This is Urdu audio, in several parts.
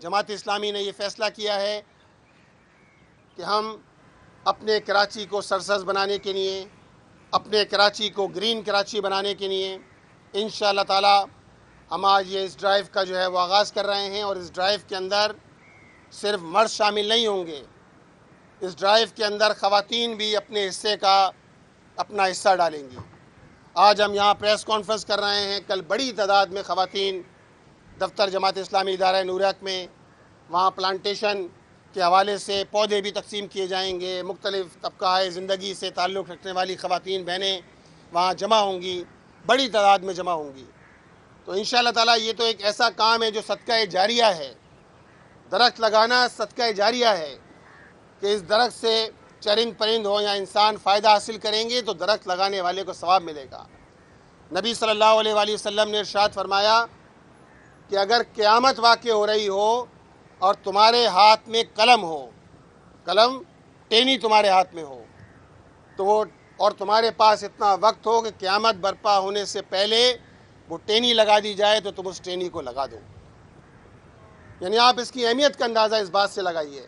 جماعت اسلامی نے یہ فیصلہ کیا ہے کہ ہم اپنے کراچی کو سرسبز بنانے کے لیے، اپنے کراچی کو گرین کراچی بنانے کے لیے انشاءاللہ تعالی ہم آج یہ اس ڈرائیو کا جو ہے وہ آغاز کر رہے ہیں، اور اس ڈرائیو کے اندر صرف مرد شامل نہیں ہوں گے، اس ڈرائیو کے اندر خواتین بھی اپنے حصے کا اپنا حصہ ڈالیں گی۔ آج ہم یہاں پریس کانفرنس کر رہے ہیں، کل بڑی تعداد میں خواتین دفتر جماعت اسلامی ادارہ نور حق میں وہاں پلانٹیشن کے حوالے سے پودے بھی تقسیم کیے جائیں گے، مختلف طبقہ زندگی سے تعلق رکھنے والی خواتین بہنیں وہاں جمع ہوں گی، بڑی تعداد میں جمع ہوں گی۔ تو انشاءاللہ تعالی یہ تو ایک ایسا کام ہے جو صدقہ جاریہ ہے، درخت لگانا صدقہ جاریہ ہے کہ اس درخت سے چرند پرند ہو یا انسان فائدہ حاصل کریں گے تو درخت لگانے والے کو ثواب ملے گا۔ نبی صلی اللہ علیہ وآلہ وسلم نے ارشاد فرمایا کہ اگر قیامت واقع ہو رہی ہو اور تمہارے ہاتھ میں قلم ہو، قلم ٹینی تمہارے ہاتھ میں ہو، تو وہ اور تمہارے پاس اتنا وقت ہو کہ قیامت برپا ہونے سے پہلے وہ ٹینی لگا دی جائے تو تم اس ٹینی کو لگا دو۔ یعنی آپ اس کی اہمیت کا اندازہ اس بات سے لگائیے۔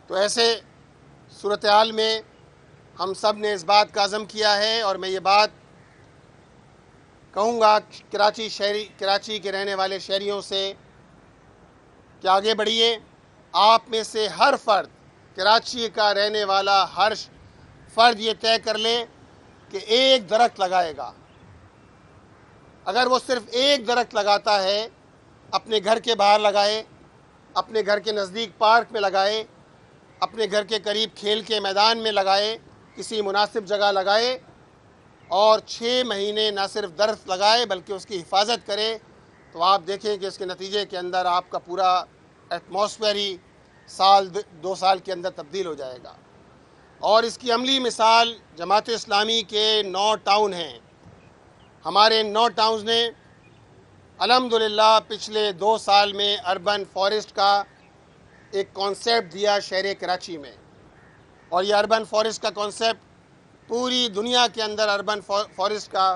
تو ایسے صورتحال میں ہم سب نے اس بات کا عزم کیا ہے، اور میں یہ بات کہوں گا کراچی کے رہنے والے شہریوں سے کہ آگے بڑھیے۔ آپ میں سے ہر فرد، کراچی کا رہنے والا ہر فرد یہ طے کر لے کہ ایک درخت لگائے گا۔ اگر وہ صرف ایک درخت لگاتا ہے، اپنے گھر کے باہر لگائے، اپنے گھر کے نزدیک پارک میں لگائے، اپنے گھر کے قریب کھیل کے میدان میں لگائے، کسی مناسب جگہ لگائے، اور 6 مہینے نہ صرف درخت لگائے بلکہ اس کی حفاظت کرے، تو آپ دیکھیں کہ اس کے نتیجے کے اندر آپ کا پورا ایٹماسفیئر ہی سال 2 سال کے اندر تبدیل ہو جائے گا۔ اور اس کی عملی مثال جماعت اسلامی کے 9 ٹاؤن ہیں۔ ہمارے 9 ٹاؤنز نے الحمدللہ پچھلے 2 سال میں اربن فارسٹ کا ایک کانسیپٹ دیا شہر کراچی میں، اور یہ اربن فارسٹ کا کانسیپٹ پوری دنیا کے اندر اربن فارسٹ کا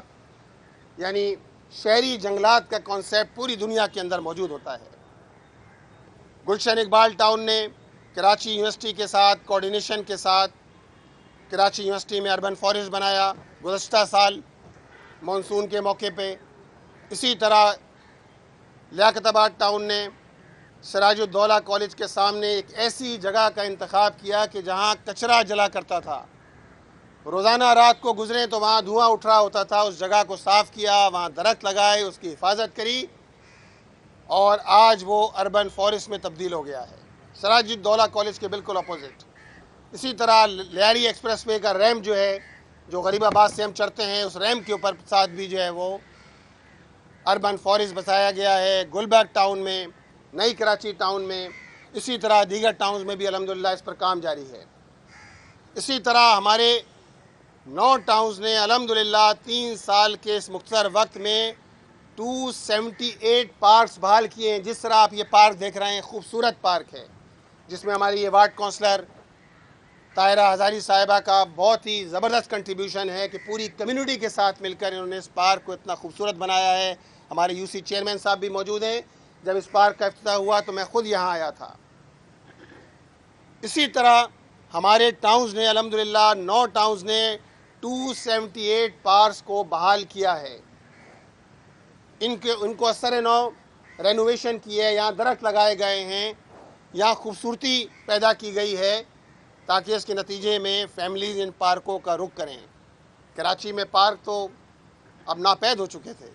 یعنی شہری جنگلات کا کانسیپٹ پوری دنیا کے اندر موجود ہوتا ہے۔ گلشن اقبال ٹاؤن نے کراچی یونیورسٹی کے ساتھ کوارڈینیشن کے ساتھ کراچی یونیورسٹی میں اربن فارسٹ بنایا گزشتہ سال مانسون کے موقع پہ۔ اسی طرح لیاقت آباد ٹاؤن نے سراج الدولہ کالج کے سامنے ایک ایسی جگہ کا انتخاب کیا کہ جہاں کچرا جلا کرتا تھا، روزانہ رات کو گزریں تو وہاں دھواں اٹھ رہا ہوتا تھا، اس جگہ کو صاف کیا، وہاں درخت لگائے، اس کی حفاظت کری، اور آج وہ اربن فارسٹ میں تبدیل ہو گیا ہے، سراج الدولہ کالج کے بالکل اپوزٹ۔ اسی طرح لیاری ایکسپریس وے کا ریمپ جو ہے، جو غریب آباد سے ہم چڑھتے ہیں، اس ریمپ کے اوپر ساتھ بھی جو ہے وہ اربن فارسٹ بتایا گیا ہے۔ گلبرگ ٹاؤن میں، نئی کراچی ٹاؤن میں، اسی طرح دیگر ٹاؤنز میں بھی الحمدللہ اس پر کام جاری ہے۔ اسی طرح ہمارے 9 ٹاؤنز نے الحمدللہ 3 سال کے اس مختصر وقت میں 278 پارکس بحال کیے ہیں۔ جس طرح آپ یہ پارک دیکھ رہے ہیں، خوبصورت پارک ہے، جس میں ہماری یہ وارڈ کونسلر طاہرہ ہزاری صاحبہ کا بہت ہی زبردست کنٹریبیوشن ہے کہ پوری کمیونٹی کے ساتھ مل کر انہوں نے اس پارک کو اتنا خوبصورت بنایا ہے۔ ہمارے یو سی چیئرمین صاحب بھی موجود ہیں، جب اس پارک کا افتتاح ہوا تو میں خود یہاں آیا تھا۔ اسی طرح ہمارے ٹاؤنز نے الحمدللہ 9 ٹاؤنز نے 278 پارکس کو بحال کیا ہے، ان کو اثر نو رینوویشن کی ہے، یہاں درخت لگائے گئے ہیں، یہاں خوبصورتی پیدا کی گئی ہے تاکہ اس کے نتیجے میں فیملیز ان پارکوں کا رخ کریں۔ کراچی میں پارک تو اب ناپید ہو چکے تھے،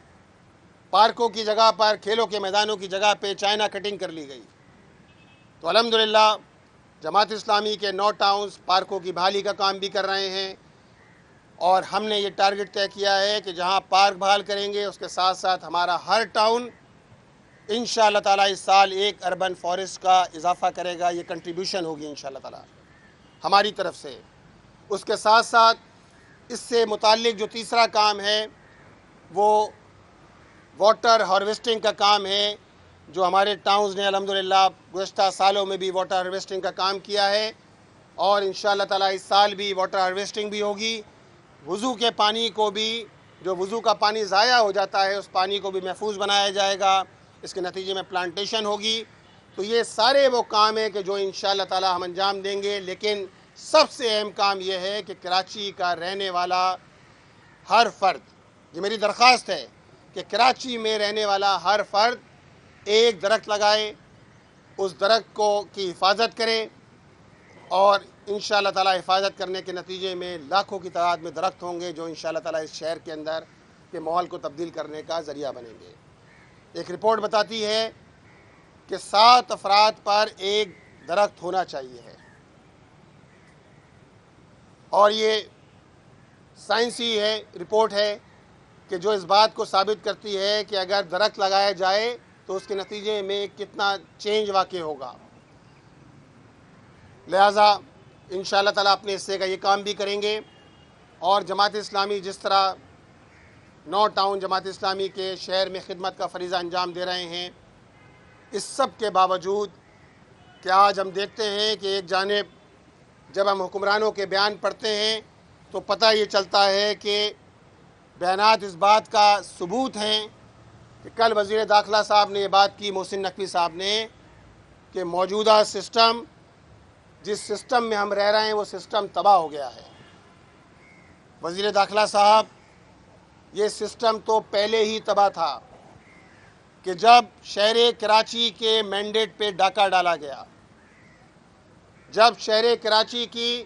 پارکوں کی جگہ پر، کھیلوں کے میدانوں کی جگہ پہ چائنا کٹنگ کر لی گئی۔ تو الحمدللہ جماعت اسلامی کے 9 ٹاؤنز پارکوں کی بحالی کا کام بھی کر رہے ہیں، اور ہم نے یہ ٹارگٹ طے کیا ہے کہ جہاں پارک بحال کریں گے اس کے ساتھ ساتھ ہمارا ہر ٹاؤن انشاءاللہ تعالیٰ اس سال ایک اربن فارسٹ کا اضافہ کرے گا۔ یہ کنٹریبیوشن ہوگی انشاءاللہ تعالیٰ ہماری طرف سے۔ اس کے ساتھ ساتھ اس سے متعلق جو تیسرا کام ہے وہ واٹر ہارویسٹنگ کا کام ہے، جو ہمارے ٹاؤنز نے الحمدللہ گزشتہ سالوں میں بھی واٹر ہارویسٹنگ کا کام کیا ہے، اور انشاءاللہ تعالیٰ اس سال بھی واٹر ہارویسٹنگ بھی ہوگی۔ وضو کے پانی کو بھی، جو وضو کا پانی ضائع ہو جاتا ہے، اس پانی کو بھی محفوظ بنایا جائے گا، اس کے نتیجے میں پلانٹیشن ہوگی. تو یہ سارے وہ کام ہیں کہ جو انشاءاللہ تعالی ہم انجام دیں گے. لیکن سب سے اہم کام یہ ہے کہ کراچی کا رہنے والا ہر فرد، یہ میری درخواست ہے کہ کراچی میں رہنے والا ہر فرد ایک درخت لگائے، اس درخت کی حفاظت کرے، اور انشاءاللہ تعالی حفاظت کرنے کے نتیجے میں لاکھوں کی تعداد میں درخت ہوں گے جو انشاءاللہ تعالی اس شہر کے اندر کے ماحول کو تبدیل کرنے کا ذریعہ بنیں گے. ایک رپورٹ بتاتی ہے کہ 7 افراد پر ایک درخت ہونا چاہیے ہے، اور یہ سائنسی رپورٹ ہے کہ جو اس بات کو ثابت کرتی ہے کہ اگر درخت لگایا جائے تو اس کے نتیجے میں کتنا چینج واقع ہوگا. لہٰذا انشاءاللہ تعالیٰ اپنے حصے کا یہ کام بھی کریں گے. اور جماعت اسلامی جس طرح 9 ٹاؤن جماعت اسلامی کے شہر میں خدمت کا فریضہ انجام دے رہے ہیں، اس سب کے باوجود کہ آج ہم دیکھتے ہیں کہ ایک جانب جب ہم حکمرانوں کے بیان پڑھتے ہیں تو پتہ یہ چلتا ہے کہ بیانات اس بات کا ثبوت ہیں کہ کل وزیر داخلہ صاحب نے یہ بات کی، محسن نقوی صاحب نے، کہ موجودہ سسٹم، جس سسٹم میں ہم رہ رہے ہیں وہ سسٹم تباہ ہو گیا ہے. وزیر داخلہ صاحب، یہ سسٹم تو پہلے ہی تباہ تھا کہ جب شہر کراچی کے مینڈیٹ پہ ڈاکہ ڈالا گیا، جب شہر کراچی کی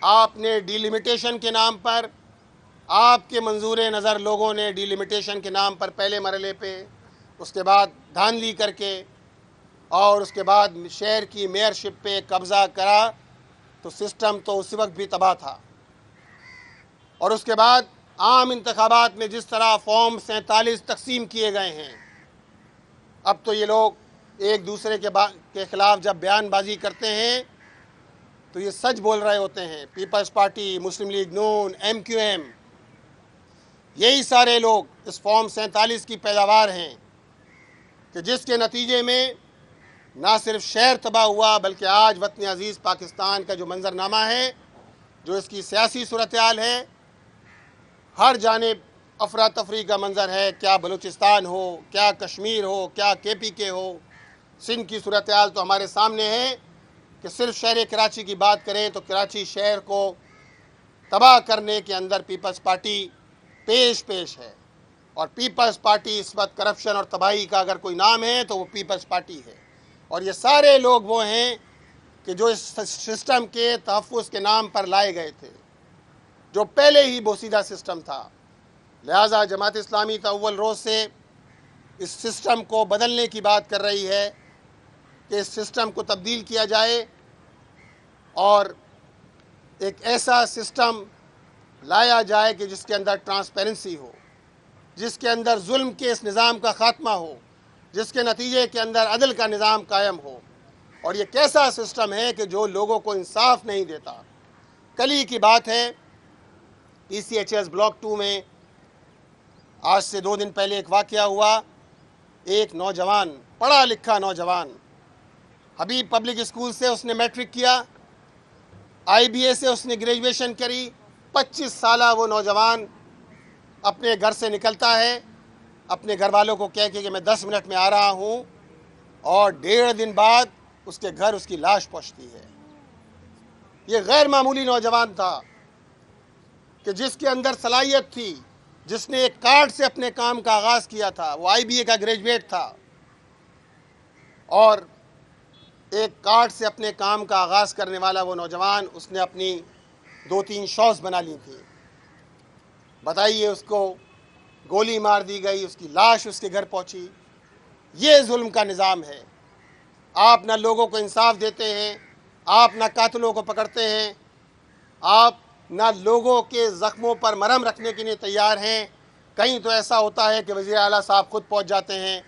آپ نے ڈی لیمیٹیشن کے نام پر، آپ کے منظور نظر لوگوں نے ڈی لیمیٹیشن کے نام پر پہلے مرحلے پہ، اس کے بعد دھاندلی کر کے، اور اس کے بعد شہر کی میئرشپ پہ قبضہ کرا، تو سسٹم تو اس وقت بھی تباہ تھا. اور اس کے بعد عام انتخابات میں جس طرح فارم 47 تقسیم کیے گئے ہیں، اب تو یہ لوگ ایک دوسرے کے خلاف جب بیان بازی کرتے ہیں تو یہ سچ بول رہے ہوتے ہیں. پیپلز پارٹی، مسلم لیگ نون، MQM، یہی سارے لوگ اس فارم 47 کی پیداوار ہیں کہ جس کے نتیجے میں نہ صرف شہر تباہ ہوا بلکہ آج وطن عزیز پاکستان کا جو منظرنامہ ہے، جو اس کی سیاسی صورتحال ہے، ہر جانب افراتفری کا منظر ہے. کیا بلوچستان ہو، کیا کشمیر ہو، کیا KPK ہو، سندھ کی صورتحال تو ہمارے سامنے ہے کہ صرف شہر کراچی کی بات کریں تو کراچی شہر کو تباہ کرنے کے اندر پیپلز پارٹی پیش ہے. اور پیپلز پارٹی اس وقت کرپشن اور تباہی کا اگر کوئی نام ہے تو وہ پیپلز پارٹی ہے. اور یہ سارے لوگ وہ ہیں کہ جو اس سسٹم کے تحفظ کے نام پر لائے گئے تھے، جو پہلے ہی بوسیدہ سسٹم تھا. لہٰذا جماعت اسلامی تو اول روز سے اس سسٹم کو بدلنے کی بات کر رہی ہے کہ اس سسٹم کو تبدیل کیا جائے اور ایک ایسا سسٹم لایا جائے کہ جس کے اندر ٹرانسپیرنسی ہو، جس کے اندر ظلم کے اس نظام کا خاتمہ ہو، جس کے نتیجے کے اندر عدل کا نظام قائم ہو. اور یہ کیسا سسٹم ہے کہ جو لوگوں کو انصاف نہیں دیتا. کل ہی کی بات ہے، ECHS بلاک 2 میں آج سے 2 دن پہلے ایک واقعہ ہوا. ایک نوجوان، پڑھا لکھا نوجوان، حبیب پبلک اسکول سے اس نے میٹرک کیا، IBA سے اس نے گریجویشن کری. 25 سالہ وہ نوجوان اپنے گھر سے نکلتا ہے اپنے گھر والوں کو کہہ کے کہ میں 10 منٹ میں آ رہا ہوں، اور 1.5 دن بعد اس کے گھر اس کی لاش پہنچتی ہے. یہ غیر معمولی نوجوان تھا کہ جس کے اندر صلاحیت تھی، جس نے ایک کارڈ سے اپنے کام کا آغاز کیا تھا. وہ IBA کا گریجویٹ تھا اور ایک کارڈ سے اپنے کام کا آغاز کرنے والا وہ نوجوان، اس نے اپنی 2-3 شاپس بنا لی تھی. بتائیے، اس کو گولی مار دی گئی، اس کی لاش اس کے گھر پہنچی. یہ ظلم کا نظام ہے. آپ نہ لوگوں کو انصاف دیتے ہیں، آپ نہ قاتلوں کو پکڑتے ہیں، آپ نہ لوگوں کے زخموں پر مرہم رکھنے کے لیے تیار ہیں. کہیں تو ایسا ہوتا ہے کہ وزیر اعلیٰ صاحب خود پہنچ جاتے ہیں،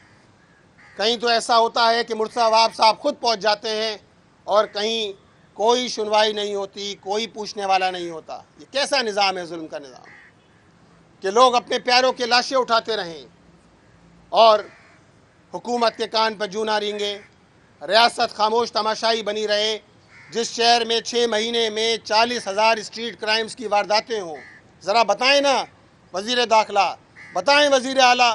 کہیں تو ایسا ہوتا ہے کہ مرتضیٰ وہاب صاحب خود پہنچ جاتے ہیں، اور کہیں کوئی سنوائی نہیں ہوتی، کوئی پوچھنے والا نہیں ہوتا. یہ کیسا نظام ہے، ظلم کا نظام، کہ لوگ اپنے پیاروں کے لاشیں اٹھاتے رہیں اور حکومت کے کان پر جوں نہ رینگے، ریاست خاموش تماشائی بنی رہے. جس شہر میں 6 مہینے میں 40,000 اسٹریٹ کرائمز کی وارداتیں ہوں، ذرا بتائیں نا وزیر داخلہ، بتائیں وزیر اعلیٰ.